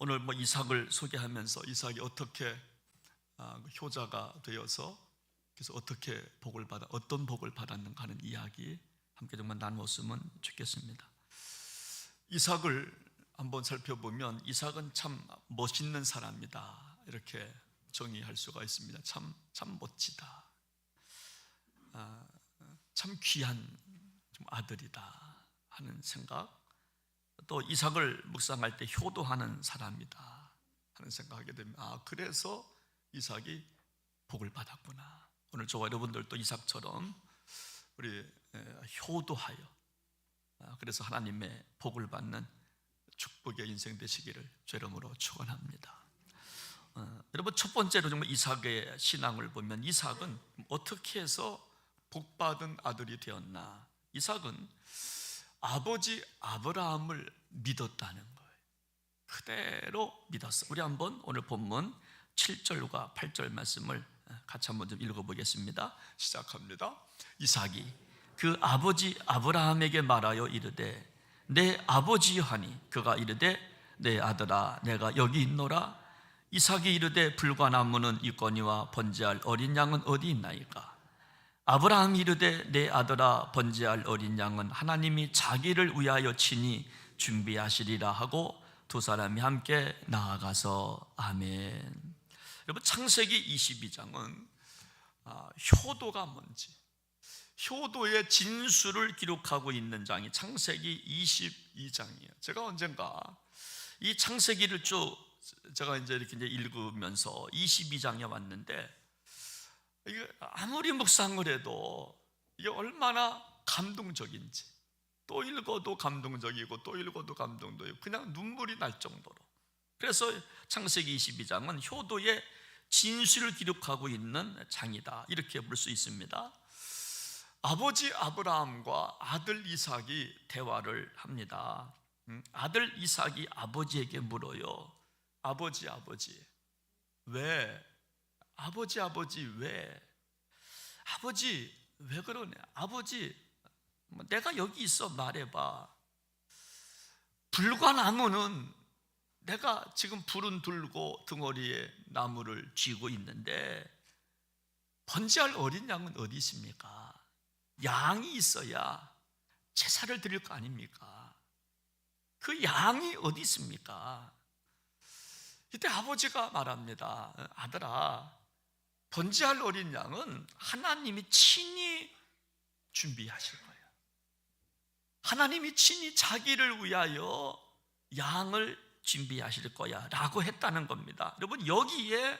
오늘 이삭을 소개하면서 이삭이 어떻게 효자가 되어서 그래서 어떻게 어떤 복을 받았는가 하는 이야기 함께 정말 나누었으면 좋겠습니다. 이삭을 한번 살펴보면 이삭은 참 멋있는 사람이다 이렇게 정의할 수가 있습니다. 참 멋지다. 참 귀한 아들이다 하는 생각. 또 이삭을 묵상할 때 효도하는 사람이다 하는 생각하게 됩니다. 그래서 이삭이 복을 받았구나. 오늘 저와 여러분들도 이삭처럼 우리 효도하여 그래서 하나님의 복을 받는 축복의 인생 되시기를 주 이름으로 축원합니다. 여러분, 첫 번째로 정말 이삭의 신앙을 보면 이삭은 어떻게 해서 복받은 아들이 되었나? 이삭은 아버지 아브라함을 믿었다는 거예요. 그대로 믿었어. 우리 한번 오늘 본문 7절과 8절 말씀을 같이 한번 좀 읽어보겠습니다. 시작합니다. 이삭이 그 아버지 아브라함에게 말하여 이르되 내 아버지여 하니 그가 이르되 내 아들아 내가 여기 있노라. 이삭이 이르되 불과 나무는 있거니와 번제할 어린 양은 어디 있나이까? 아브라함이 이르되 내 아들아 번제할 어린 양은 하나님이 자기를 위하여 친히 준비하시리라 하고 두 사람이 함께 나아가서 아멘. 여러분, 창세기 22장은 효도가 뭔지, 효도의 진수를 기록하고 있는 장이 창세기 22장이에요. 제가 언젠가 이 창세기를 쭉 제가 이렇게 읽으면서 22장에 왔는데 이게 아무리 묵상을 해도 이게 얼마나 감동적인지, 또 읽어도 감동적이고 또 읽어도 감동적이고 그냥 눈물이 날 정도로. 그래서 창세기 22장은 효도의 진실을 기록하고 있는 장이다 이렇게 볼 수 있습니다. 아버지 아브라함과 아들 이삭이 대화를 합니다. 아들 이삭이 아버지에게 물어요. 아버지 왜? 아버지 왜? 아버지 왜 그러냐? 아버지 내가 여기 있어 말해봐. 불과 나무는 내가 지금 불은 들고 등어리에 나무를 쥐고 있는데 번제할 어린 양은 어디 있습니까? 양이 있어야 제사를 드릴 거 아닙니까? 그 양이 어디 있습니까? 이때 아버지가 말합니다. 아들아, 번제할 어린 양은 하나님이 친히 준비하실 거예요. 하나님이 친히 자기를 위하여 양을 준비하실 거야 라고 했다는 겁니다. 여러분, 여기에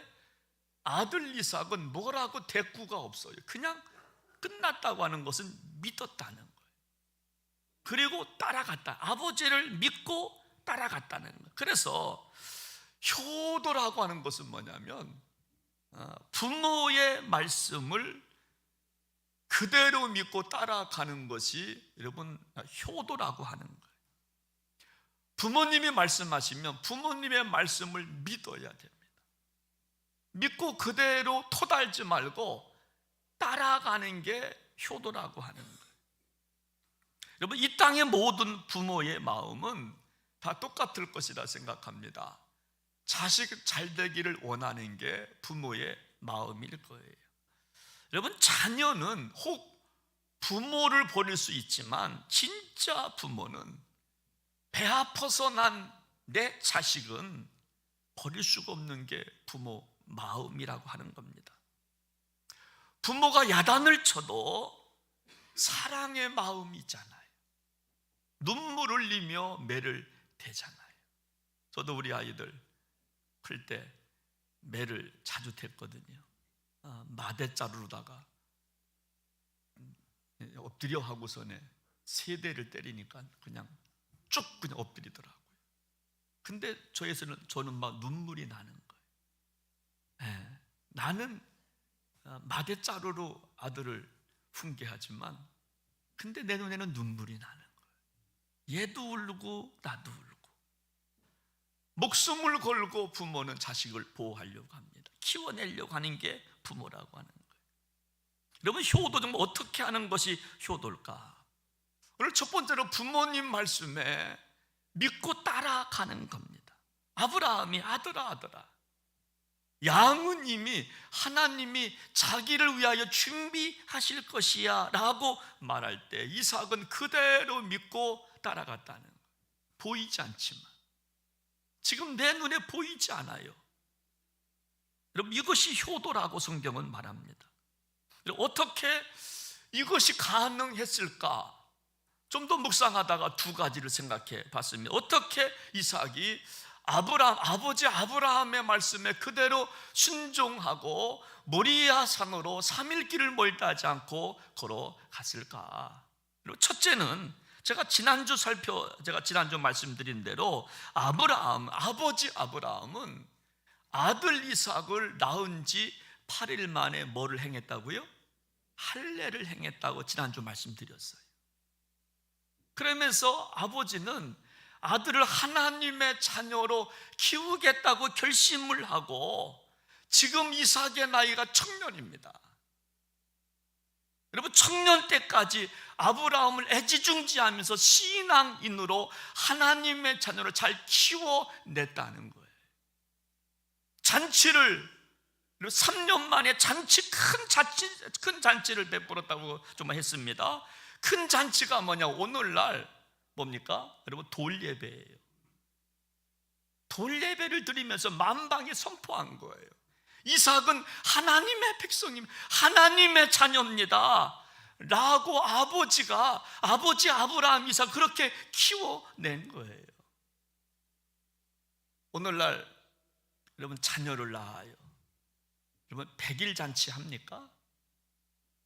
아들 이삭은 뭐라고 대꾸가 없어요. 그냥 끝났다고 하는 것은 믿었다는 거예요. 그리고 따라갔다. 아버지를 믿고 따라갔다는 거예요. 그래서 효도라고 하는 것은 뭐냐면 부모의 말씀을 그대로 믿고 따라가는 것이 여러분 효도라고 하는 거예요. 부모님이 말씀하시면 부모님의 말씀을 믿어야 됩니다. 믿고 그대로 토달지 말고 따라가는 게 효도라고 하는 거예요. 여러분, 이 땅의 모든 부모의 마음은 다 똑같을 것이라 생각합니다. 자식 잘 되기를 원하는 게 부모의 마음일 거예요. 여러분, 자녀는 혹 부모를 버릴 수 있지만 진짜 부모는 배 아파서 난 내 자식은 버릴 수가 없는 게 부모 마음이라고 하는 겁니다. 부모가 야단을 쳐도 사랑의 마음이 있잖아요. 눈물 흘리며 매를 대잖아요. 저도 우리 아이들 클 때 매를 자주 댔거든요. 마대자루로다가 엎드려 하고서는 세 대를 때리니까 그냥 쭉 그냥 엎드리더라고요. 근데 저는 막 눈물이 나는 거예요. 나는 마대자루로 아들을 훈계하지만 근데 내 눈에는 눈물이 나는 거예요. 얘도 울고 나도 울고. 목숨을 걸고 부모는 자식을 보호하려고 합니다. 키워내려고 하는 게 부모라고 하는 거예요. 여러분, 효도 정말 어떻게 하는 것이 효도일까? 오늘 첫 번째로 부모님 말씀에 믿고 따라가는 겁니다. 아브라함이 아들아 양은 이미 하나님이 자기를 위하여 준비하실 것이야 라고 말할 때 이삭은 그대로 믿고 따라갔다는 거예요. 보이지 않지만, 지금 내 눈에 보이지 않아요. 여러분, 이것이 효도라고 성경은 말합니다. 어떻게 이것이 가능했을까? 좀 더 묵상하다가 두 가지를 생각해 봤습니다. 어떻게 이삭이 아버지 아브라함의 말씀에 그대로 순종하고 모리아 산으로 3일 길을 멀다 하지 않고 걸어갔을까? 첫째는 제가 지난주 말씀드린 대로 아버지 아브라함은 아들 이삭을 낳은 지 8일 만에 뭐를 행했다고요? 할례를 행했다고 지난주 말씀드렸어요. 그러면서 아버지는 아들을 하나님의 자녀로 키우겠다고 결심을 하고, 지금 이삭의 나이가 청년입니다. 여러분, 청년 때까지 아브라함을 애지중지하면서 신앙인으로 하나님의 자녀를 잘 키워냈다는 거예요. 잔치를 3년 만에 큰 잔치를 베풀었다고 정말 했습니다. 큰 잔치가 뭐냐? 오늘날 뭡니까? 여러분, 돌예배예요. 돌예배를 드리면서 만방에 선포한 거예요. 이삭은 하나님의 백성입니다, 하나님의 자녀입니다 라고 아버지 아브라함 이삭 그렇게 키워낸 거예요. 오늘날 여러분, 자녀를 낳아요. 여러분, 100일 잔치 합니까?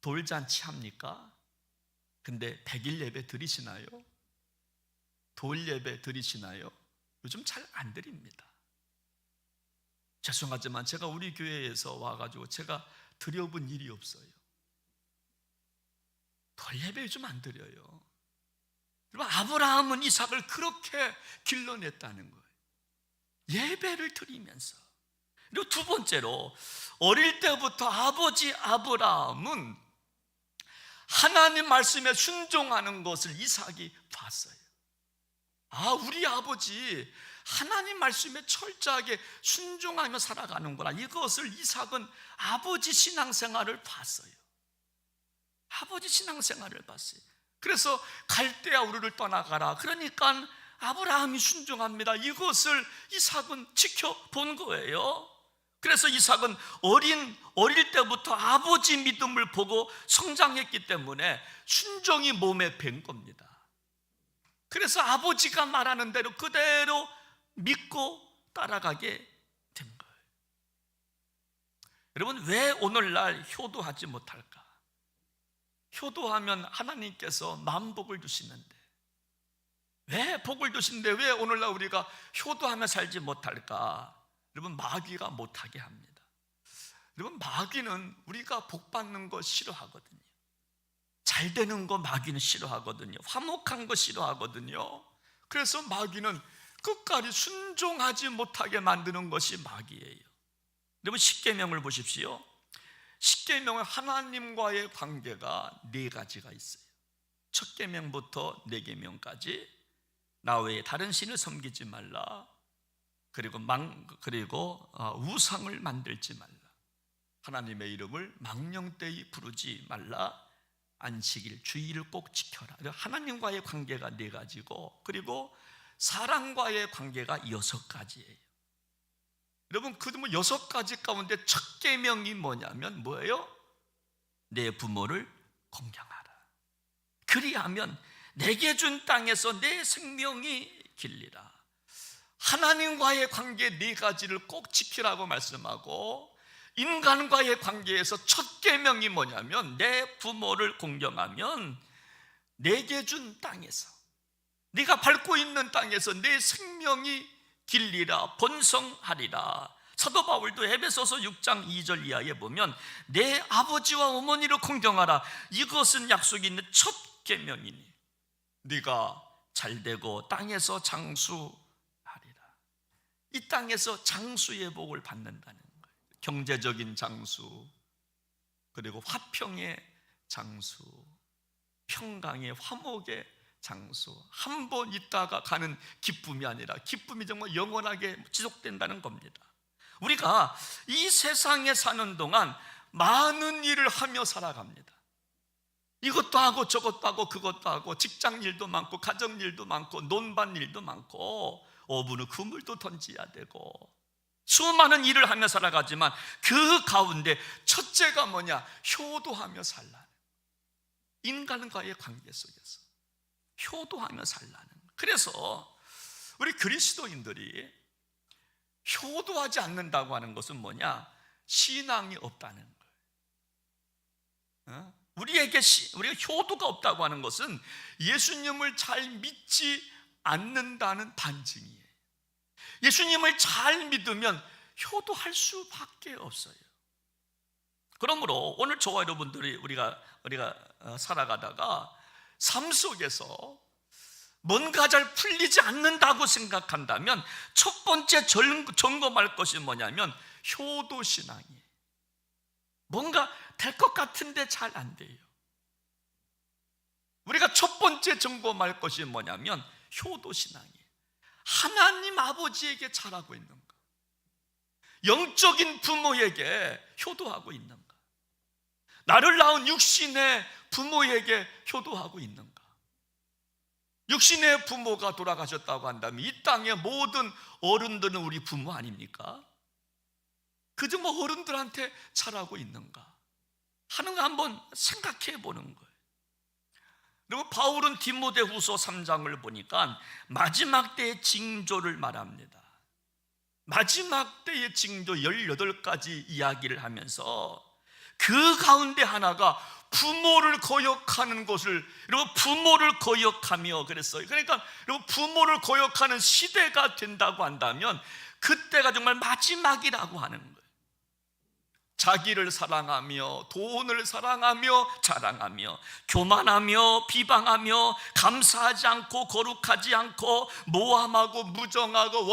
돌잔치 합니까? 근데 100일 예배 드리시나요? 돌 예배 드리시나요? 요즘 잘 안 드립니다. 죄송하지만 제가 우리 교회에서 와가지고 제가 드려본 일이 없어요. 돌 예배 요즘 안 드려요. 여러분, 아브라함은 이삭을 그렇게 길러냈다는 거예요. 예배를 드리면서. 그리고 두 번째로, 어릴 때부터 아버지 아브라함은 하나님 말씀에 순종하는 것을 이삭이 봤어요. 우리 아버지 하나님 말씀에 철저하게 순종하며 살아가는구나. 이것을 이삭은 아버지 신앙생활을 봤어요. 아버지 신앙생활을 봤어요. 그래서 갈대아 우르를 떠나가라, 그러니까 아브라함이 순종합니다. 이것을 이삭은 지켜본 거예요. 그래서 이삭은 어릴 때부터 아버지 믿음을 보고 성장했기 때문에 순종이 몸에 밴 겁니다. 그래서 아버지가 말하는 대로 그대로 믿고 따라가게 된 거예요. 여러분, 왜 오늘날 효도하지 못할까? 효도하면 하나님께서 만복을 주시는데, 왜 복을 주시는데 왜 오늘날 우리가 효도하며 살지 못할까? 여러분, 마귀가 못하게 합니다. 여러분, 마귀는 우리가 복 받는 거 싫어하거든요. 잘 되는 거 마귀는 싫어하거든요. 화목한 거 싫어하거든요. 그래서 마귀는 끝까지 순종하지 못하게 만드는 것이 마귀예요. 여러분, 십계명을 보십시오. 십계명은 하나님과의 관계가 4가지가 있어요. 첫 계명부터 4계명까지 나 외에 다른 신을 섬기지 말라, 그리고 우상을 만들지 말라, 하나님의 이름을 망령되이 부르지 말라, 안식일 주일을 꼭 지켜라. 하나님과의 관계가 4가지고, 그리고 사람과의 관계가 6가지예요. 여러분, 그 6가지 가운데 첫 계명이 뭐예요? 내 부모를 공경하라. 그리하면 내게 준 땅에서 내 생명이 길리라. 하나님과의 관계 4가지를 꼭 지키라고 말씀하고, 인간과의 관계에서 첫 계명이 뭐냐면 내 부모를 공경하면 내게 준 땅에서, 네가 밟고 있는 땅에서 내 생명이 길리라, 번성하리라. 사도 바울도 에베소서 6장 2절 이하에 보면 내 아버지와 어머니를 공경하라, 이것은 약속이 있는 첫 계명이니 네가 잘되고 땅에서 장수하리라. 이 땅에서 장수의 복을 받는다는 거예요. 경제적인 장수, 그리고 화평의 장수, 평강의 화목의 장소, 한 번 있다가 가는 기쁨이 아니라 기쁨이 정말 영원하게 지속된다는 겁니다. 우리가 이 세상에 사는 동안 많은 일을 하며 살아갑니다. 이것도 하고 저것도 하고 그것도 하고, 직장 일도 많고 가정 일도 많고 논밭 일도 많고 어부는 그물도 던져야 되고 수많은 일을 하며 살아가지만 그 가운데 첫째가 뭐냐? 효도하며 살라는, 인간과의 관계 속에서 효도하며 살라는. 그래서 우리 그리스도인들이 효도하지 않는다고 하는 것은 뭐냐? 신앙이 없다는 거예요. 우리가 효도가 없다고 하는 것은 예수님을 잘 믿지 않는다는 반증이에요. 예수님을 잘 믿으면 효도할 수밖에 없어요. 그러므로 오늘 저와 여러분들이 우리가 살아가다가 삶 속에서 뭔가 잘 풀리지 않는다고 생각한다면 첫 번째 점검할 것이 뭐냐면 효도신앙이에요. 뭔가 될 것 같은데 잘 안 돼요. 우리가 첫 번째 점검할 것이 뭐냐면 효도신앙이에요. 하나님 아버지에게 잘하고 있는가? 영적인 부모에게 효도하고 있는가? 나를 낳은 육신의 부모에게 효도하고 있는가? 육신의 부모가 돌아가셨다고 한다면 이 땅의 모든 어른들은 우리 부모 아닙니까? 그저 뭐 어른들한테 잘하고 있는가 하는 거 한번 생각해 보는 거예요. 그리고 바울은 디모데후서 3장을 보니까 마지막 때의 징조를 말합니다. 마지막 때의 징조 18가지 이야기를 하면서 그 가운데 하나가 부모를 거역하는 것을, 그리고 부모를 거역하며 그랬어요. 그러니까 부모를 거역하는 시대가 된다고 한다면 그때가 정말 마지막이라고 하는 거예요. 자기를 사랑하며 돈을 사랑하며 자랑하며 교만하며 비방하며 감사하지 않고 거룩하지 않고 모함하고 무정하고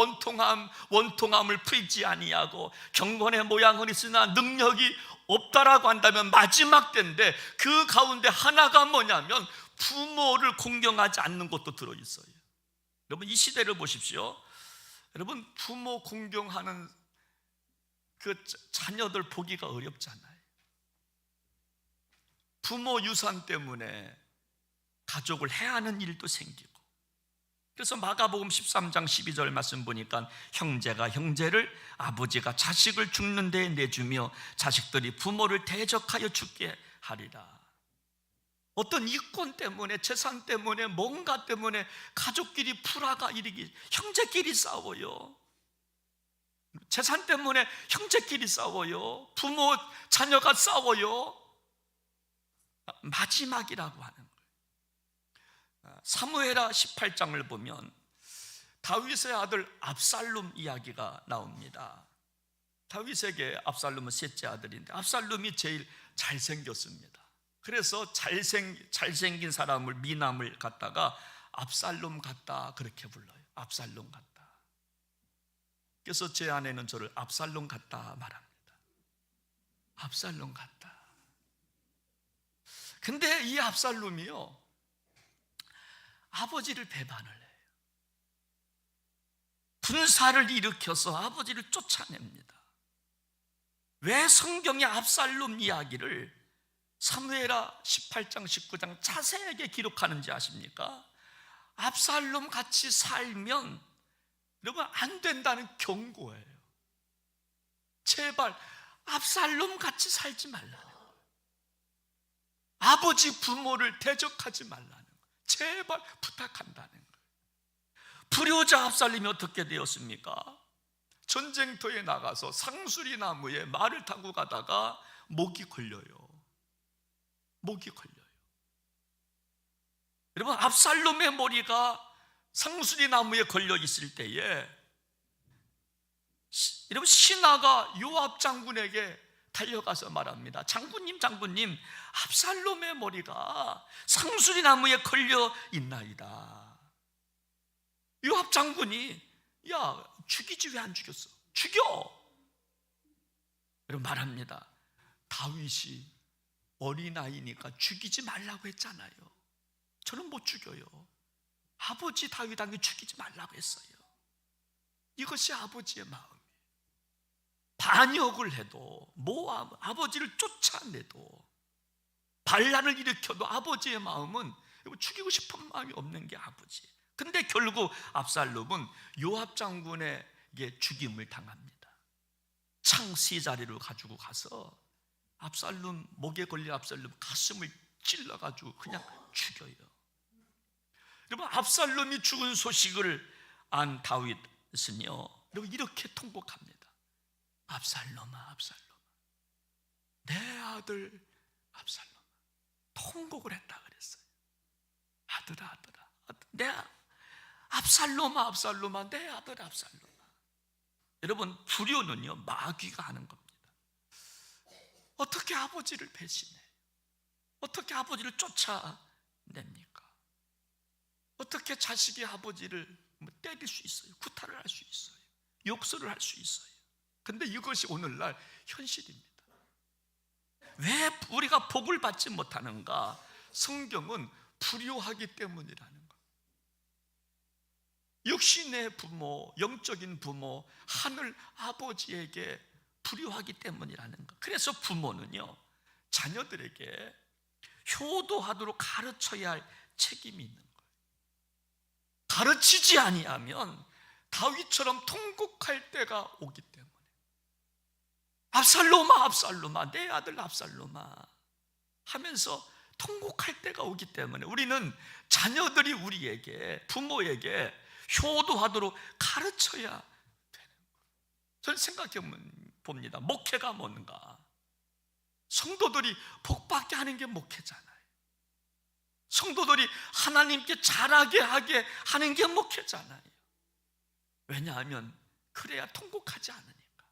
원통함을 풀지 아니하고 경건의 모양은 있으나 능력이 없다라고 한다면 마지막 때인데 그 가운데 하나가 뭐냐면 부모를 공경하지 않는 것도 들어있어요. 여러분 이 시대를 보십시오. 여러분 부모 공경하는 그 자녀들 보기가 어렵잖아요. 부모 유산 때문에 가족을 해하는 일도 생기고. 그래서 마가복음 13장 12절 말씀 보니까 형제가 형제를, 아버지가 자식을 죽는 데에 내주며 자식들이 부모를 대적하여 죽게 하리라. 어떤 이권 때문에, 재산 때문에, 뭔가 때문에 가족끼리 불화가 일으키기, 형제끼리 싸워요. 재산 때문에 형제끼리 싸워요. 부모, 자녀가 싸워요. 마지막이라고 하는 거예요. 사무엘하 18장을 보면 다윗의 아들 압살롬 이야기가 나옵니다. 다윗에게 압살롬은 셋째 아들인데 압살롬이 제일 잘생겼습니다. 그래서 잘생긴 사람을, 미남을 갖다가 압살롬 같다 그렇게 불러요. 압살롬 같다. 그래서 제 아내는 저를 압살롬 같다 말합니다. 압살롬 같다. 근데 이 압살롬이요, 아버지를 배반을 해요. 군사를 일으켜서 아버지를 쫓아냅니다. 왜 성경의 압살롬 이야기를 사무엘하 18장 19장 자세하게 기록하는지 아십니까? 압살롬 같이 살면 여러분 안 된다는 경고예요. 제발 압살롬 같이 살지 말라는 거예요. 아버지 부모를 대적하지 말라는 거예요. 제발 부탁한다는 거예요. 불효자 압살롬이 어떻게 되었습니까? 전쟁터에 나가서 상수리 나무에 말을 타고 가다가 목이 걸려요. 목이 걸려요. 여러분 압살롬의 머리가 상수리 나무에 걸려 있을 때에 여러분 신하가 요압 장군에게 달려가서 말합니다. 장군님, 압살롬의 머리가 상수리 나무에 걸려 있나이다. 요압 장군이 야 죽이지 왜 안 죽였어? 죽여! 여러분 말합니다. 다윗이 어린아이니까 죽이지 말라고 했잖아요. 저는 못 죽여요. 아버지 다윗 왕이 죽이지 말라고 했어요. 이것이 아버지의 마음이에요. 반역을 해도 모압 아버지를 쫓아내도 반란을 일으켜도 아버지의 마음은 죽이고 싶은 마음이 없는 게 아버지. 근데 결국 압살롬은 요압 장군에게 죽임을 당합니다. 창 세 자리를 가지고 가서 압살롬 목에 걸린 압살롬 가슴을 찔러가지고 그냥 죽여요. 여러분, 압살롬이 죽은 소식을 안 다윗은요, 여러분 이렇게 통곡합니다. 압살롬아, 압살롬아, 내 아들 압살롬아. 통곡을 했다 그랬어요. 아들아, 아들아, 내 압살롬아, 압살롬아, 내 아들 압살롬아. 여러분, 불효는요 마귀가 하는 겁니다. 어떻게 아버지를 배신해? 어떻게 아버지를 쫓아냅니까? 어떻게 자식이 아버지를 때릴 수 있어요? 구타를 할 수 있어요? 욕설을 할 수 있어요? 근데 이것이 오늘날 현실입니다. 왜 우리가 복을 받지 못하는가? 성경은 불효하기 때문이라는 것. 육신의 부모, 영적인 부모, 하늘 아버지에게 불효하기 때문이라는 것. 그래서 부모는요 자녀들에게 효도하도록 가르쳐야 할 책임이 있는 거예요. 가르치지 아니하면 다윗처럼 통곡할 때가 오기 때문에, 압살롬아, 압살롬아, 내 아들 압살롬아 하면서 통곡할 때가 오기 때문에 우리는 자녀들이 우리에게, 부모에게 효도하도록 가르쳐야 되는 거예요. 저는 생각해 봅니다. 목회가 뭔가? 성도들이 복받게 하는 게 목회잖아요. 성도들이 하나님께 잘하게 하게 하는 게 목회잖아요. 왜냐하면 그래야 통곡하지 않으니까.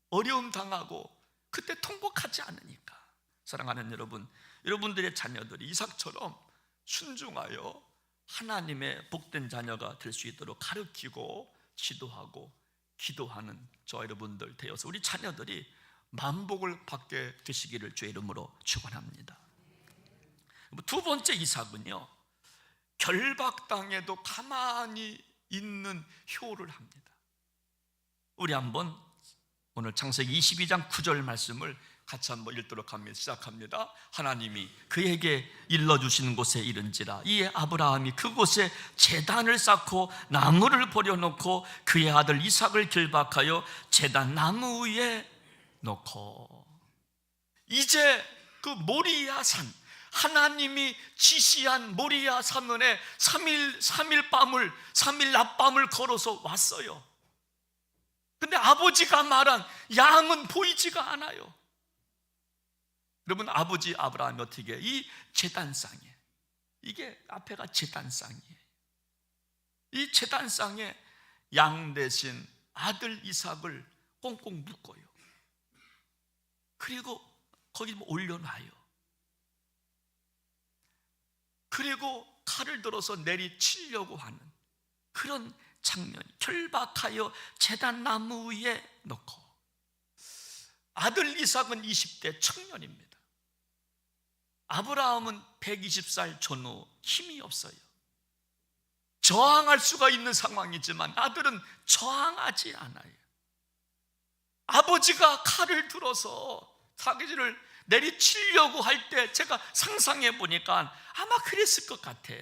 어려움 당하고 그때 통곡하지 않으니까. 사랑하는 여러분, 여러분들의 자녀들이 이삭처럼 순종하여 하나님의 복된 자녀가 될 수 있도록 가르치고 지도하고 기도하는 저와 여러분들 되어서 우리 자녀들이 만복을 받게 되시기를 주의 이름으로 축원합니다. 두 번째, 이삭은요 결박당해도 가만히 있는 효를 합니다. 우리 한번 오늘 창세기 22장 9절 말씀을 같이 한번 읽도록 합니다. 시작합니다. 하나님이 그에게 일러주시는 곳에 이른지라 이에 아브라함이 그곳에 제단을 쌓고 나무를 버려놓고 그의 아들 이삭을 결박하여 제단 나무 위에 놓고. 이제 그 모리아 산, 하나님이 지시한 모리아 산원에 3일 낮밤을 걸어서 왔어요. 근데 아버지가 말한 양은 보이지가 않아요. 여러분, 아버지 아브라함이 어떻게 이 제단상에, 이게 앞에가 제단상이에요. 이 제단상에 양 대신 아들 이삭을 꽁꽁 묶어요. 그리고 거기 올려놔요. 그리고 칼을 들어서 내리치려고 하는 그런 장면, 결박하여 제단 나무 위에 놓고. 아들 이삭은 20대 청년입니다. 아브라함은 120살 전후 힘이 없어요. 저항할 수가 있는 상황이지만 아들은 저항하지 않아요. 아버지가 칼을 들어서 자기를 내리치려고 할 때 제가 상상해 보니까 아마 그랬을 것 같아.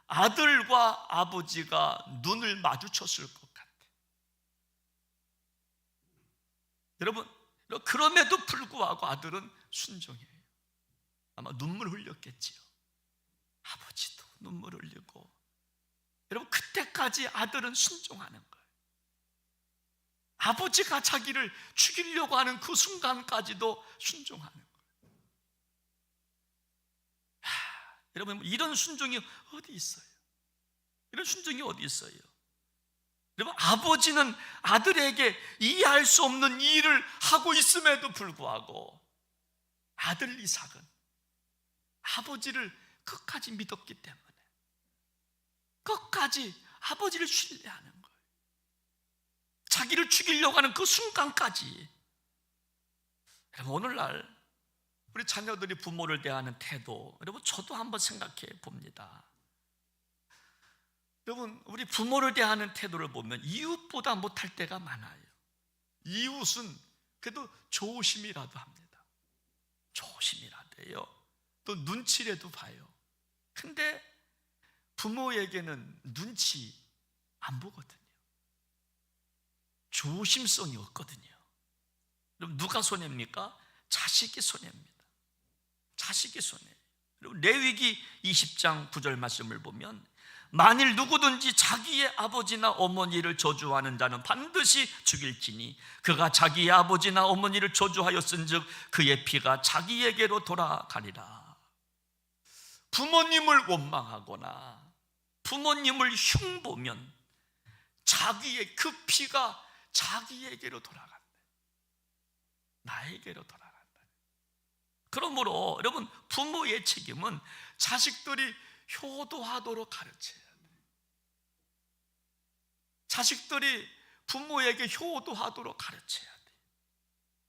아들과 아버지가 눈을 마주쳤을 것 같아. 여러분, 그럼에도 불구하고 아들은 순종해요. 아마 눈물 흘렸겠지요. 아버지도 눈물 흘리고. 여러분, 그때까지 아들은 순종하는 거예요. 아버지가 자기를 죽이려고 하는 그 순간까지도 순종하는 거예요. 여러분, 이런 순종이 어디 있어요? 이런 순종이 어디 있어요? 여러분, 아버지는 아들에게 이해할 수 없는 일을 하고 있음에도 불구하고 아들 이삭은 아버지를 끝까지 믿었기 때문에 끝까지 아버지를 신뢰하는 거예요. 자기를 죽이려고 하는 그 순간까지. 여러분, 오늘날 우리 자녀들이 부모를 대하는 태도, 여러분 저도 한번 생각해 봅니다. 여러분, 우리 부모를 대하는 태도를 보면 이웃보다 못할 때가 많아요. 이웃은 그래도 조심이라도 합니다. 조심이라도 해요. 또 눈치라도 봐요. 근데 부모에게는 눈치 안 보거든요. 조심성이 없거든요. 그럼 누가 손해입니까? 자식이 손해입니다. 자식이 손해예요. 레위기 20장 9절 말씀을 보면 만일 누구든지 자기의 아버지나 어머니를 저주하는 자는 반드시 죽일지니 그가 자기의 아버지나 어머니를 저주하였은즉 그의 피가 자기에게로 돌아가리라. 부모님을 원망하거나 부모님을 흉보면 자기의 그 피가 자기에게로 돌아간다. 나에게로 돌아간다. 그러므로 여러분, 부모의 책임은 자식들이 효도하도록 가르쳐야 돼요. 자식들이 부모에게 효도하도록 가르쳐야 돼요.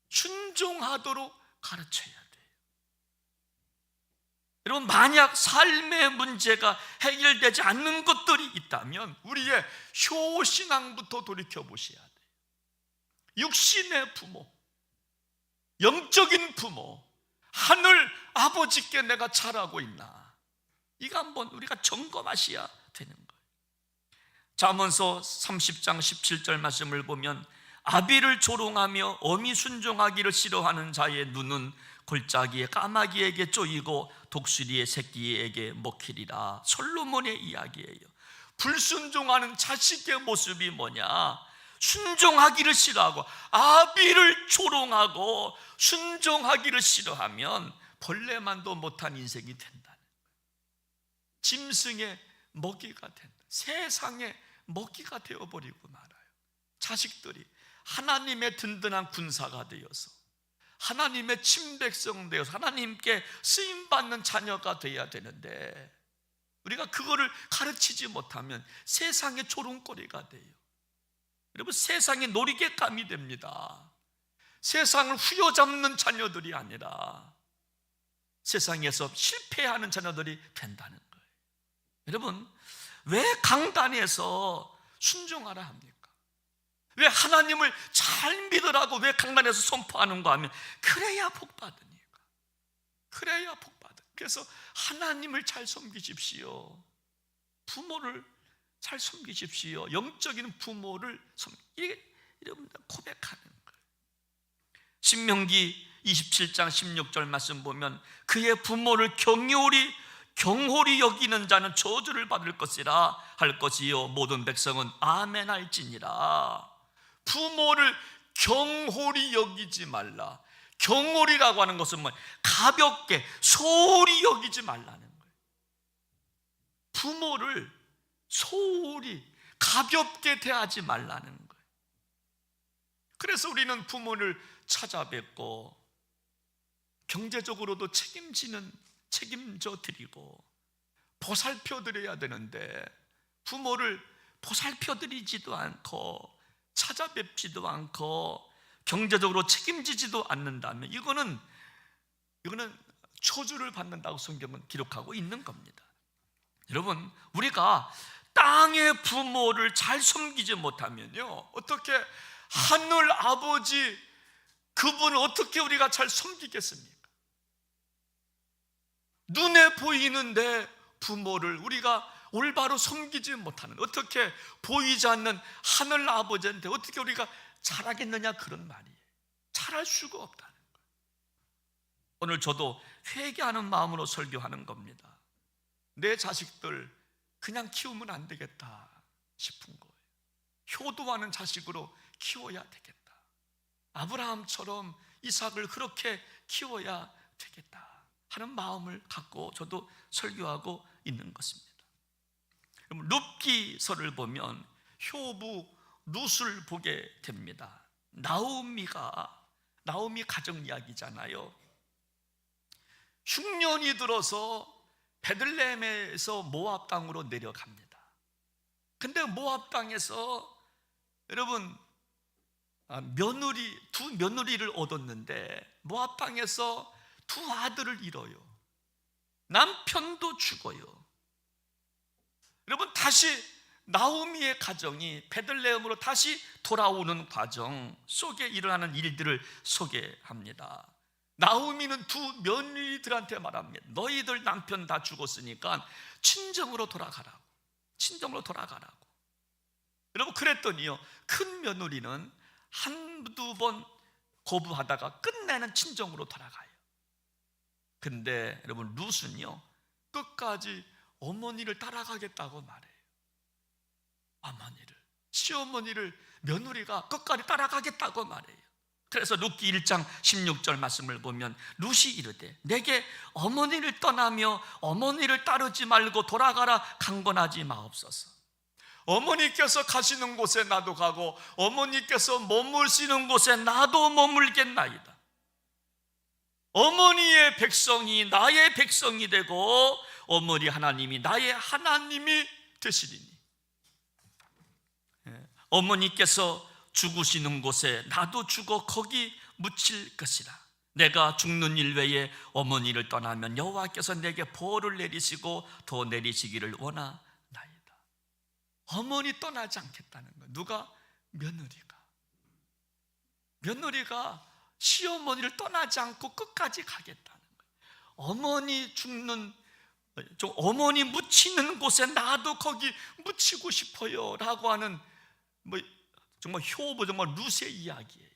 순종하도록 가르쳐야 돼요. 여러분, 만약 삶의 문제가 해결되지 않는 것들이 있다면 우리의 효신앙부터 돌이켜보셔야 돼요. 육신의 부모, 영적인 부모, 하늘 아버지께 내가 잘하고 있나, 이거 한번 우리가 점검하셔야 되는 거예요. 잠언서 30장 17절 말씀을 보면 아비를 조롱하며 어미 순종하기를 싫어하는 자의 눈은 골짜기의 까마귀에게 쪼이고 독수리의 새끼에게 먹히리라. 솔로몬의 이야기예요. 불순종하는 자식의 모습이 뭐냐? 순종하기를 싫어하고 아비를 조롱하고 순종하기를 싫어하면 벌레만도 못한 인생이 된다는 거예요. 짐승의 먹이가 된다. 세상의 먹이가 되어버리고 말아요. 자식들이 하나님의 든든한 군사가 되어서 하나님의 친백성 되어서 하나님께 쓰임받는 자녀가 되어야 되는데 우리가 그거를 가르치지 못하면 세상의 조롱거리가 돼요. 여러분, 세상의 놀이개감이 됩니다. 세상을 휘어잡는 자녀들이 아니라 세상에서 실패하는 자녀들이 된다는 거예요. 여러분, 왜 강단에서 순종하라 합니까? 왜 하나님을 잘 믿으라고 왜 강단에서 선포하는가 하면 그래야 복 받으니까. 그래야 복 받아. 그래서 하나님을 잘 섬기십시오. 부모를 잘 섬기십시오. 영적인 부모를 여러분 고백하는 거예요. 신명기 27장 16절 말씀 보면 그의 부모를 경홀히 여기는 자는 저주를 받을 것이라 할 것이요 모든 백성은 아멘 할지니라. 부모를 경홀히 여기지 말라. 경홀이라고 하는 것은 뭐 가볍게 소홀히 여기지 말라는 거예요. 부모를 소홀히 가볍게 대하지 말라는 거예요. 그래서 우리는 부모를 찾아뵙고 경제적으로도 책임져 드리고 보살펴 드려야 되는데 부모를 보살펴 드리지도 않고 찾아뵙지도 않고 경제적으로 책임지지도 않는다면 이거는 저주를 받는다고 성경은 기록하고 있는 겁니다. 여러분, 우리가 땅의 부모를 잘 섬기지 못하면요, 어떻게 하늘 아버지 그분을 어떻게 우리가 잘 섬기겠습니까? 눈에 보이는데 부모를 우리가 올바로 섬기지 못하는, 어떻게 보이지 않는 하늘 아버지한테 어떻게 우리가 잘하겠느냐, 그런 말이에요. 잘할 수가 없다는 거예요. 오늘 저도 회개하는 마음으로 설교하는 겁니다. 내 자식들 그냥 키우면 안 되겠다 싶은 거예요. 효도하는 자식으로 키워야 되겠다. 아브라함처럼 이삭을 그렇게 키워야 되겠다 하는 마음을 갖고 저도 설교하고 있는 것입니다. 룻기서를 보면 효부 룻을 보게 됩니다. 나오미 가정 이야기잖아요. 흉년이 들어서 베들레헴에서 모압 땅으로 내려갑니다. 근데 모압 땅에서 여러분 두 며느리를 얻었는데 모압 땅에서 두 아들을 잃어요. 남편도 죽어요. 여러분 다시 나오미의 가정이 베들레헴으로 다시 돌아오는 과정 속에 일어나는 일들을 소개합니다. 나오미는 두 며느리들한테 말합니다. 너희들 남편 다 죽었으니까 친정으로 돌아가라고. 친정으로 돌아가라고. 여러분, 그랬더니요, 큰 며느리는 한두 번 거부하다가 끝내는 친정으로 돌아가요. 근데 여러분, 룻은요 끝까지 어머니를 따라가겠다고 말해요. 어머니를, 시어머니를 며느리가 끝까지 따라가겠다고 말해요. 그래서 룻기 1장 16절 말씀을 보면 룻이 이르되 내게 어머니를 떠나며 어머니를 따르지 말고 돌아가라 강권하지 마옵소서. 어머니께서 가시는 곳에 나도 가고 어머니께서 머물시는 곳에 나도 머물겠나이다. 어머니의 백성이 나의 백성이 되고 어머니 하나님이 나의 하나님이 되시리니, 어머니께서 죽으시는 곳에 나도 죽어 거기 묻힐 것이라. 내가 죽는 일 외에 어머니를 떠나면 여호와께서 내게 벌을 내리시고 더 내리시기를 원하나이다. 어머니 떠나지 않겠다는 거예요. 누가? 며느리가 시어머니를 떠나지 않고 끝까지 가겠다는 거예요. 어머니 죽는, 어머니 묻히는 곳에 나도 거기 묻히고 싶어요 라고 하는 정말 효보, 정말 룻의 이야기예요.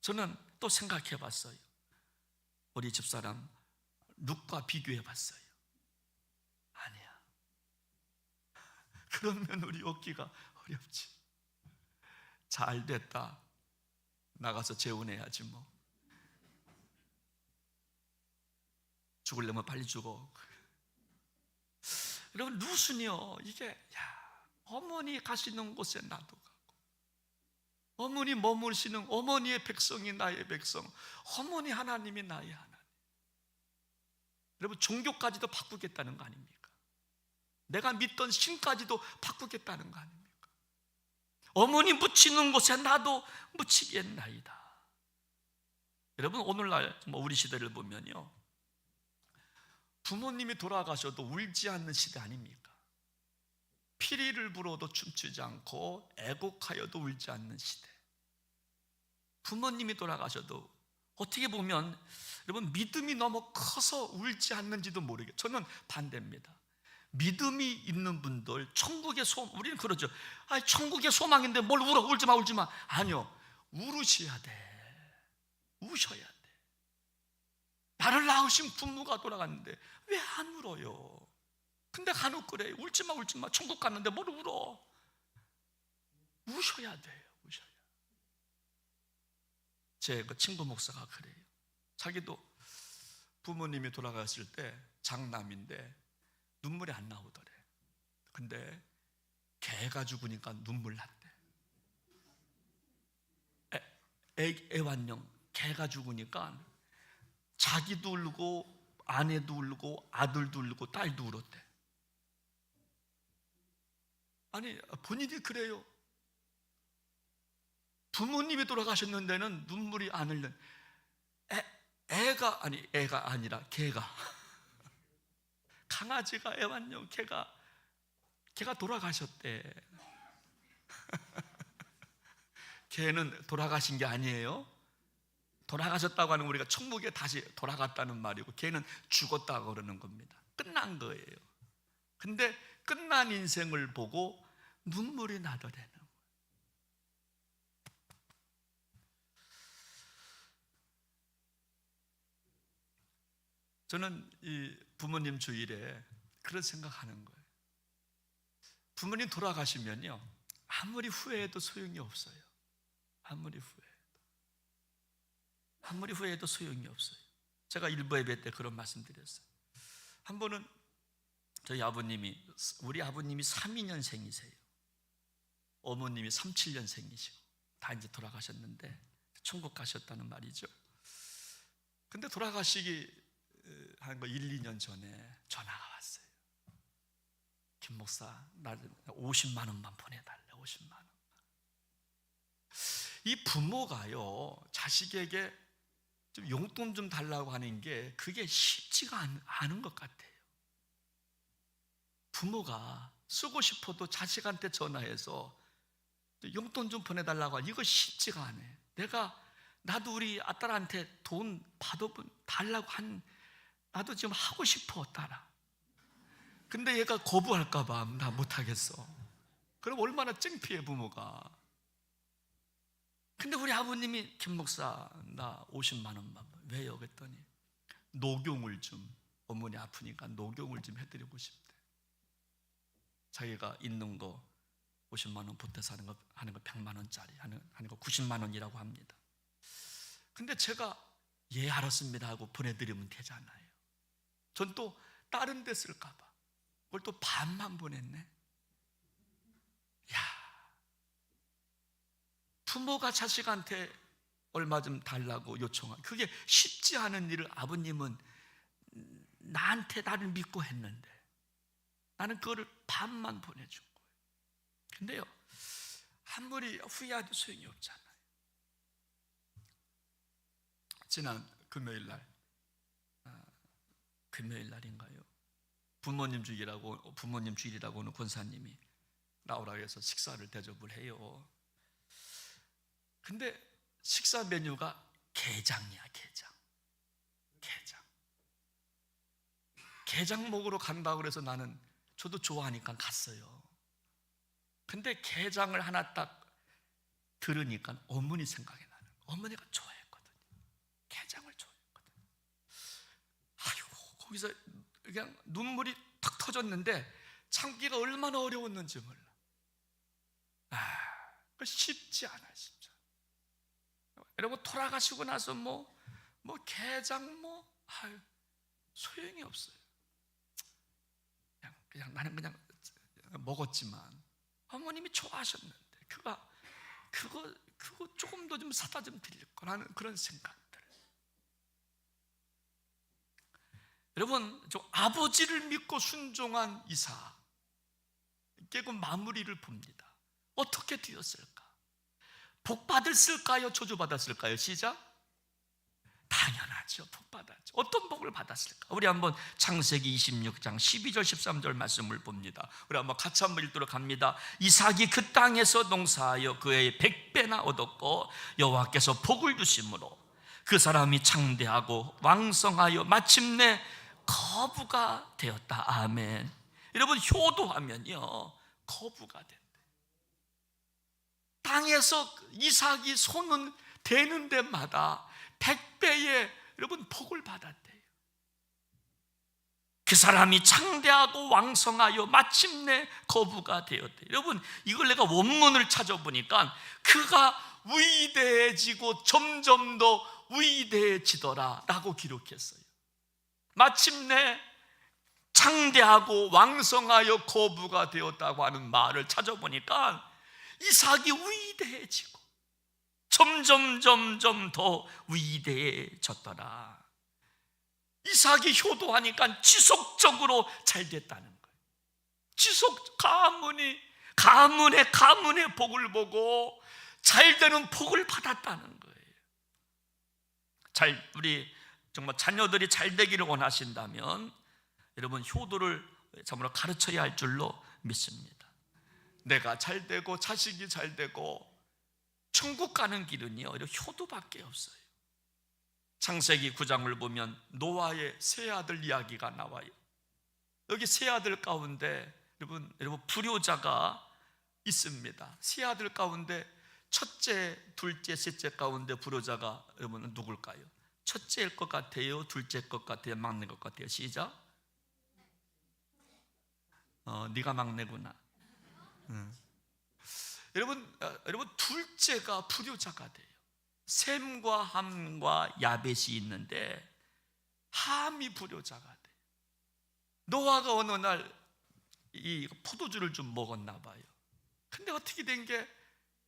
저는 또 생각해 봤어요. 우리 집사람 룻과 비교해 봤어요. 아니야, 그런 며느리 얻기가 어렵지. 잘 됐다, 나가서 재혼해야지 뭐. 죽으려면 빨리 죽어. 여러분, 룻은요 이게 어머니 가시는 곳에 나도 가고 어머니 머무시는 어머니의 백성이 나의 백성, 어머니 하나님이 나의 하나님. 여러분, 종교까지도 바꾸겠다는 거 아닙니까? 내가 믿던 신까지도 바꾸겠다는 거 아닙니까? 어머니 묻히는 곳에 나도 묻히겠나이다. 여러분, 오늘날 우리 시대를 보면요, 부모님이 돌아가셔도 울지 않는 시대 아닙니까? 피리를 불어도 춤추지 않고 애곡하여도 울지 않는 시대. 부모님이 돌아가셔도 어떻게 보면 여러분, 믿음이 너무 커서 울지 않는지도 모르겠어요. 저는 반대입니다. 믿음이 있는 분들, 천국의 소망, 우리는 그러죠. 천국의 소망인데 뭘 울어? 울지 마, 울지 마. 아니요, 울으셔야 돼. 우셔야 돼. 나를 낳으신 부모가 돌아갔는데 왜 안 울어요? 근데 간혹 그래. 울지 마, 울지 마. 천국 갔는데 뭘 울어? 우셔야 돼요. 우셔야. 제 친구 목사가 그래요. 자기도 부모님이 돌아갔을 때 장남인데 눈물이 안 나오더래. 근데 개가 죽으니까 눈물 났대. 애완용 개가 죽으니까 자기도 울고 아내도 울고 아들도 울고 딸도 울었대. 아니, 본인이 그래요. 부모님이 돌아가셨는데는 눈물이 안 흘는, 애가 아니라 개가 강아지가, 애완용 개가 돌아가셨대. 개는 돌아가신 게 아니에요. 돌아가셨다고 하는 우리가 천국에 다시 돌아갔다는 말이고, 개는 죽었다고 그러는 겁니다. 끝난 거예요. 근데 끝난 인생을 보고 눈물이 나더래는 거예요. 저는 이 부모님 주일에 그런 생각하는 거예요. 부모님 돌아가시면요, 아무리 후회해도 소용이 없어요. 아무리 후회해도 소용이 없어요. 제가 일부 예배 때 그런 말씀 드렸어요. 한 번은 우리 아버님이 32년생이세요. 어머님이 37년생이시고 다 이제 돌아가셨는데 천국 가셨다는 말이죠. 근데 돌아가시기 한 1, 2년 전에 전화가 왔어요. 김 목사, 나 50만 원만 보내달래. 50만 원. 이 부모가요, 자식에게 좀 용돈 좀 달라고 하는 게 그게 쉽지가 않은 것 같아요. 부모가 쓰고 싶어도 자식한테 전화해서 용돈 좀 보내달라고 하니 이거 쉽지가 않아. 나도 우리 아딸한테 돈 달라고 나도 지금 하고 싶어, 딸아. 근데 얘가 거부할까봐 나 못하겠어. 그럼 얼마나 창피해, 부모가. 근데 우리 아버님이, 김 목사, 나 50만 원만. 왜요? 그랬더니 녹용을 좀, 어머니 아프니까 녹용을 좀 해드리고 싶대. 자기가 있는 거 50만 원 보태서 하는 거 100만 원짜리 하는 거 90만 원이라고 합니다. 근데 제가 예 알았습니다 하고 보내드리면 되잖아요. 전 또 다른 데 쓸까 봐 그걸 또 반만 보냈네. 야, 부모가 자식한테 얼마 좀 달라고 요청한, 그게 쉽지 않은 일을 아버님은 나를 믿고 했는데 나는 그거를 반만 보내준 거예요. 근데요, 아무리 후회해도 소용이 없잖아요. 지난 금요일 날인가요? 부모님 주일이라고 오는 권사님이 나오라고 해서 식사를 대접을 해요. 근데 식사 메뉴가 게장이야. 게장 먹으러 간다고 그래서 저도 좋아하니까 갔어요. 근데 게장을 하나 딱 들으니까 어머니 생각이 나는 거예요. 어머니가 좋아했거든요. 게장을 좋아했거든요. 아이고, 거기서 그냥 눈물이 탁 터졌는데 참기가 얼마나 어려웠는지 몰라. 그 쉽지 않아, 진짜. 여러분, 돌아가시고 나서 게장 소용이 없어요. 그냥 나는 그냥 먹었지만 어머님이 좋아하셨는데 그거 조금 더 좀 사다 좀 드릴 거라는 그런 생각들. 여러분, 저 아버지를 믿고 순종한 이삭, 결국 마무리를 봅니다. 어떻게 되었을까? 복 받았을까요? 저주 받았을까요? 시작. 당연하죠. 복 받았죠. 어떤 복을 받았을까? 우리 한번 창세기 26장 12절 13절 말씀을 봅니다. 우리 한번 같이 한번 읽도록 합니다. 이삭이 그 땅에서 농사하여 그의 100배나 얻었고 여호와께서 복을 주심으로 그 사람이 창대하고 왕성하여 마침내 거부가 되었다. 아멘. 여러분, 효도하면요 거부가 된다. 땅에서 이삭이 손은 대는 데마다 100배의 여러분 복을 받았대요. 그 사람이 창대하고 왕성하여 마침내 거부가 되었대요. 여러분, 이걸 내가 원문을 찾아보니까 그가 위대해지고 점점 더 위대해지더라 라고 기록했어요. 마침내 창대하고 왕성하여 거부가 되었다고 하는 말을 찾아보니까 이삭이 위대해지고 점점 더 위대해졌더라. 이삭이 효도하니까 지속적으로 잘 됐다는 거예요. 가문의 복을 보고 잘 되는 복을 받았다는 거예요. 우리 정말 자녀들이 잘 되기를 원하신다면 여러분, 효도를 참으로 가르쳐야 할 줄로 믿습니다. 내가 잘 되고 자식이 잘 되고 천국 가는 길은요 효도밖에 없어요. 창세기 9장을 보면 노아의 세 아들 이야기가 나와요. 여기 세 아들 가운데 여러분 불효자가 있습니다. 세 아들 가운데 첫째, 둘째, 셋째 가운데 불효자가 여러분은 누굴까요? 첫째일 것 같아요? 둘째일 것 같아요? 막내일 것 같아요? 시작. 네가 막내구나. 여러분 둘째가 불효자가 돼요. 셈과 함과 야벳이 있는데 함이 불효자가 돼요. 노아가 어느 날 이 포도주를 좀 먹었나 봐요. 근데 어떻게 된 게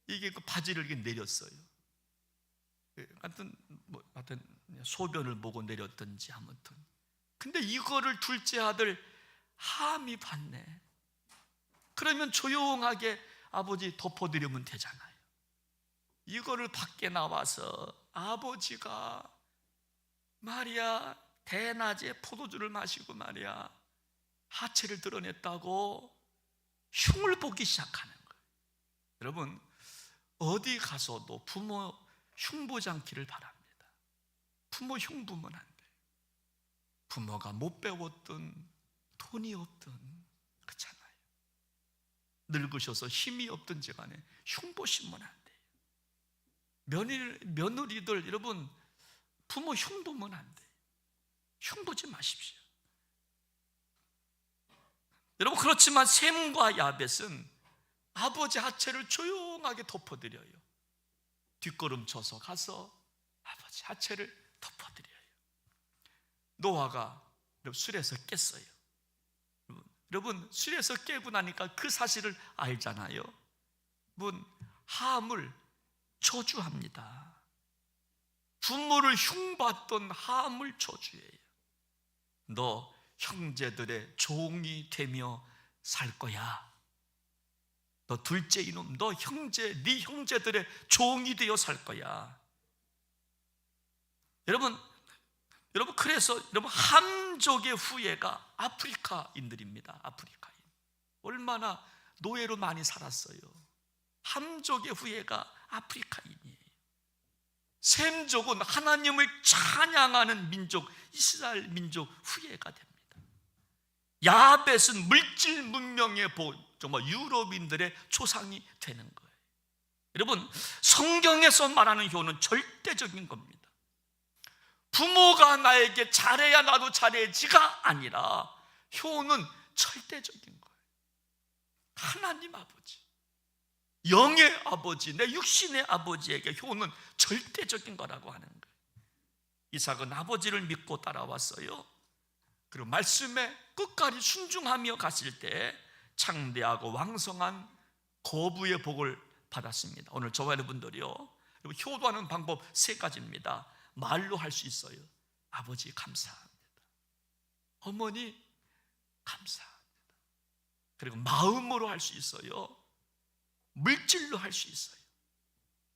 이게 그 바지를 이렇게 내렸어요. 하여튼 소변을 보고 내렸든지 아무튼. 근데 이거를 둘째 아들 함이 봤네. 그러면 조용하게 아버지 덮어드리면 되잖아요. 이거를 밖에 나와서 아버지가 말이야 대낮에 포도주를 마시고 말이야 하체를 드러냈다고 흉을 보기 시작하는 거예요. 여러분, 어디 가서도 부모 흉보지 않기를 바랍니다. 부모 흉보면 안 돼요. 부모가 못 배웠든 돈이 없든 그렇잖아요. 늙으셔서 힘이 없든지 간에 흉보시면 안 돼요. 며느리들 여러분, 부모 흉보면 안 돼요. 흉보지 마십시오. 여러분, 그렇지만 셈과 야벳은 아버지 하체를 조용하게 덮어드려요. 뒷걸음쳐서 가서 아버지 하체를 덮어드려요. 노아가 술에서 깼어요. 여러분, 술에서 깨고 나니까 그 사실을 알잖아요. 함을 저주합니다. 부모를 흉봤던 함을 저주해요. 너 형제들의 종이 되며 살 거야. 너 둘째 이놈, 너 네 형제들의 종이 되어 살 거야. 여러분, 그래서 함족의 후예가 아프리카인들입니다. 아프리카인. 얼마나 노예로 많이 살았어요. 함족의 후예가 아프리카인이에요. 셈족은 하나님을 찬양하는 민족, 이스라엘 민족 후예가 됩니다. 야벳은 물질 문명의 정말 유럽인들의 조상이 되는 거예요. 여러분, 성경에서 말하는 효는 절대적인 겁니다. 부모가 나에게 잘해야 나도 잘해지가 아니라 효는 절대적인 거예요. 하나님 아버지, 영의 아버지, 내 육신의 아버지에게 효는 절대적인 거라고 하는 거예요. 이삭은 아버지를 믿고 따라왔어요. 그리고 말씀에 끝까지 순종하며 갔을 때 창대하고 왕성한 거부의 복을 받았습니다. 오늘 저와 여러분들이요, 효도하는 방법 3가지입니다. 말로 할 수 있어요. 아버지 감사합니다. 어머니 감사합니다. 그리고 마음으로 할 수 있어요. 물질로 할 수 있어요.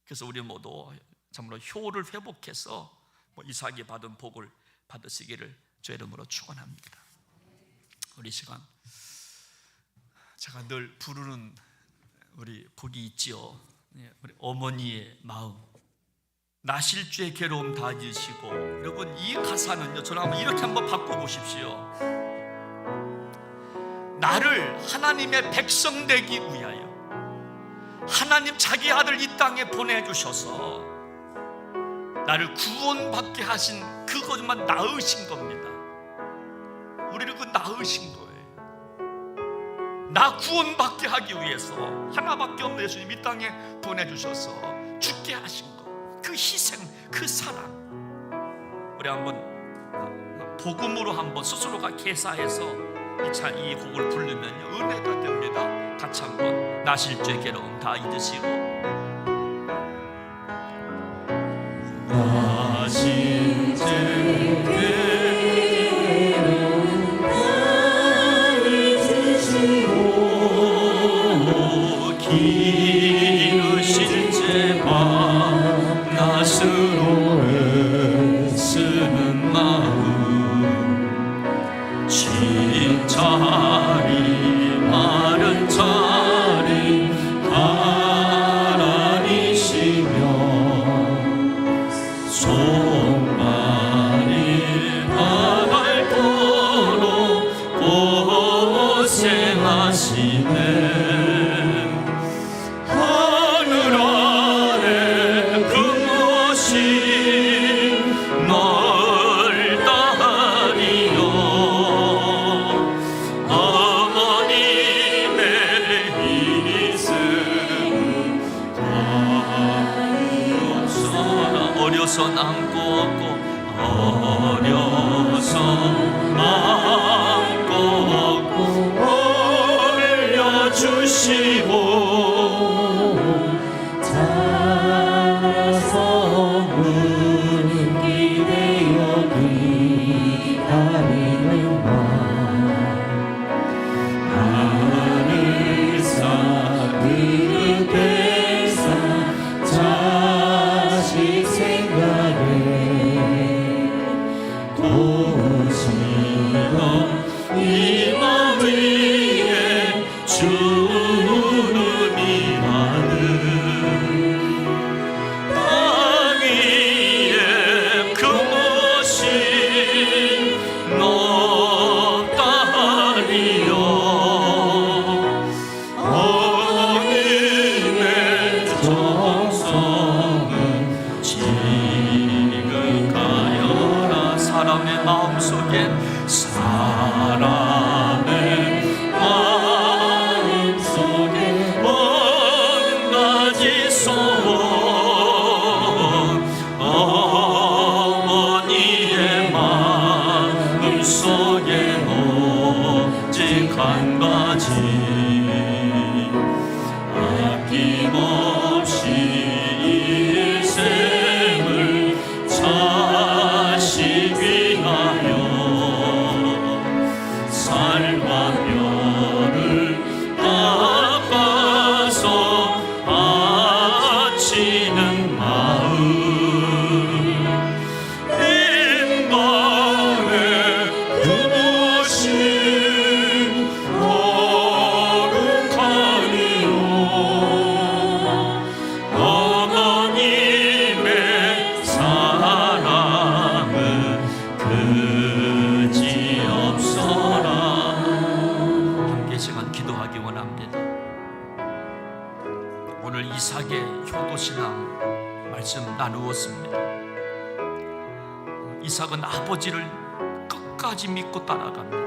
그래서 우리 모두 정말로 효를 회복해서 이삭이 받은 복을 받으시기를 주의 이름으로 축원합니다. 우리 시간, 제가 늘 부르는 우리 곡이 있지요. 우리 어머니의 마음. 나실주의 괴로움 다 잊으시고. 여러분, 이 가사는요, 저는 이렇게 한번 바꿔보십시오. 나를 하나님의 백성 되기 위하여 하나님 자기 아들 이 땅에 보내주셔서 나를 구원받게 하신 그것만 낳으신 겁니다. 우리를 낳으신 거예요. 나 구원받게 하기 위해서 하나밖에 없는 예수님 이 땅에 보내주셔서 죽게 하신 것, 그 희생, 그 사랑. 우리 한번 복음으로 한번 스스로가 개사해서 이 곡을 부르면요, 은혜가 됩니다. 같이 한번 나실죄 괴로움 다 잊으시고. 나실죄 괴로움 다 잊으시고 기르실 죄와 낫으로 애쓰는 마음 자리 마른 자리 하나니시며 손만일 바랄도록 고생하시네. 하늘 아래 그것이 널 따리요 어려서 남고 없고 어려서 남고 없고 올려주시고 자라서 문기 되어 기다리는 마 하늘사 그릇에서 자식 생각에 도우시던 이 마음 위에 주 신앙 말씀 나누었습니다. 이삭은 아버지를 끝까지 믿고 따라갑니다.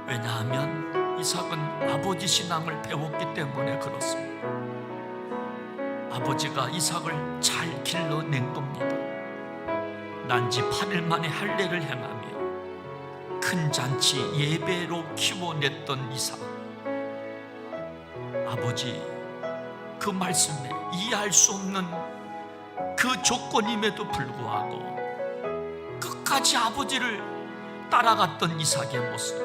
왜냐하면 이삭은 아버지 신앙을 배웠기 때문에 그렇습니다. 아버지가 이삭을 잘 길러낸 겁니다. 난지 8일 만에 할례를 행하며 큰 잔치 예배로 키워냈던 이삭. 아버지 그 말씀에 이해할 수 없는 그 조건임에도 불구하고 끝까지 아버지를 따라갔던 이삭의 모습,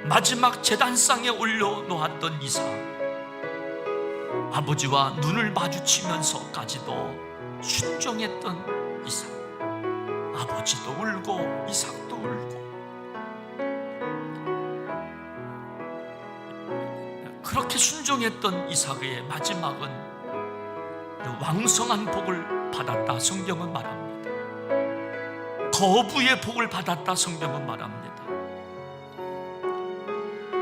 마지막 제단상에 올려놓았던 이삭, 아버지와 눈을 마주치면서까지도 순종했던 이삭. 아버지도 울고 이삭도 울고, 그렇게 순종했던 이삭의 마지막은 왕성한 복을 받았다 성경은 말합니다. 거부의 복을 받았다 성경은 말합니다.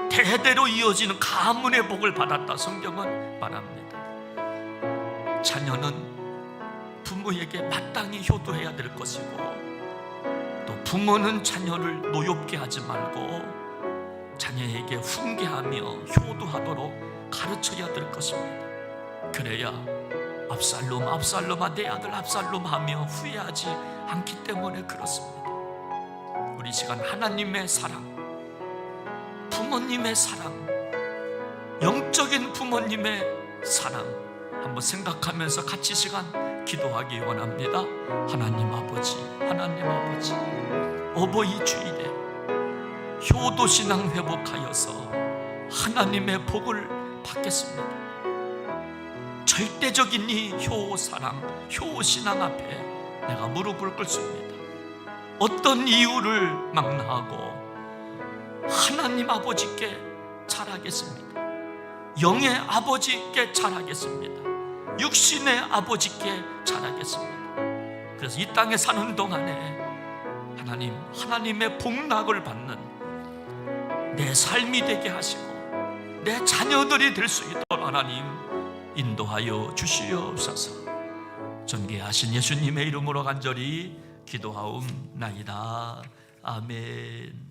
대대로 이어지는 가문의 복을 받았다 성경은 말합니다. 자녀는 부모에게 마땅히 효도해야 될 것이고, 또 부모는 자녀를 노엽게 하지 말고 자녀에게 훈계하며 효도하도록 가르쳐야 될 것입니다. 그래야 압살롬아 내 아들 압살롬 하며 후회하지 않기 때문에 그렇습니다. 우리 시간 하나님의 사랑, 부모님의 사랑, 영적인 부모님의 사랑 한번 생각하면서 같이 시간 기도하기 원합니다. 하나님 아버지, 어버이 주일에 효도신앙 회복하여서 하나님의 복을 받겠습니다. 절대적인 이 효사랑, 효신앙 앞에 내가 무릎을 꿇습니다. 어떤 이유를 망라하고 하나님 아버지께 잘하겠습니다. 영의 아버지께 잘하겠습니다. 육신의 아버지께 잘하겠습니다. 그래서 이 땅에 사는 동안에 하나님의 복락을 받는 내 삶이 되게 하시고 내 자녀들이 될 수 있도록 하나님 인도하여 주시옵소서. 존귀하신 예수님의 이름으로 간절히 기도하옵나이다. 아멘.